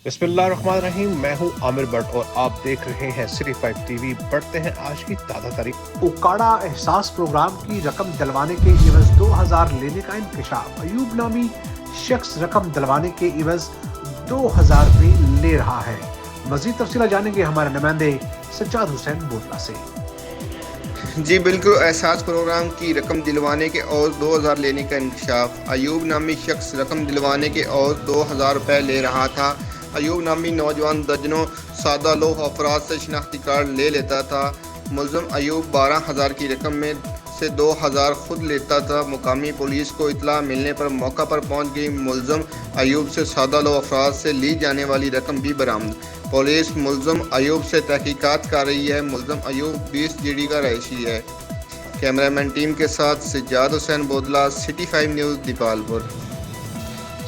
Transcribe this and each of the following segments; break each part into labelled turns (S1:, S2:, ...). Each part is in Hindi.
S1: बिस्मिल्लाहिर्रहमानिर्रहीम। मैं हूं आमिर भट्ट और आप देख रहे हैं सिटी 5 टीवी। बढ़ते हैं आज की ताज़ा तारीख। उकाड़ा एहसास प्रोग्राम की रकम दिलवाने के इवज 2000 लेने का इंकशाफ। अयूब नामी शख्स रकम दिलवाने के इवज 2000 रुपये ले रहा है। मजीद तफसील जानेंगे हमारे नुमाइंदे सज्जाद हुसैन बोतला से।
S2: जी बिल्कुल, एहसास प्रोग्राम की रकम दिलवाने के और 2000 लेने का इंकशाफ। अयूब नामी शख्स रकम दिलवाने के और 2000 रुपये ले रहा था। अयूब नामी नौजवान दर्जनों सादा लोह अफराद से शनाख्ती कार्ड ले लेता था। मुलज़म अयूब 12,000 की रकम में से 2000 खुद लेता था। मुकामी पुलिस को इतला मिलने पर मौका पर पहुंच गई। मुलज़म अयूब से सादा लोह अफराद से ली जाने वाली रकम भी बरामद। पुलिस मुलज़म अयूब से तहकीकात कर रही है। मुलज़म अयूब 20 जीडी का रहायशी है। कैमरामैन टीम के साथ Sajjad Hussain Bodla, city 5 news, Dipalpur.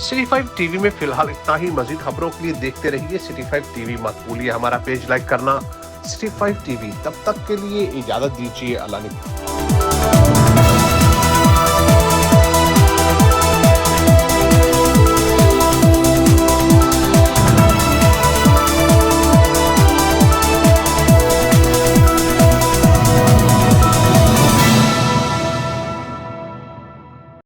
S1: City 5 TV में फिलहाल इतना ही। मजीद खबरों के लिए देखते रहिए सिटी 5 टीवी। मत भूलिए हमारा पेज लाइक करना, सिटी 5 टीवी। तब तक के लिए इजाजत दीजिए। अल्लाह ने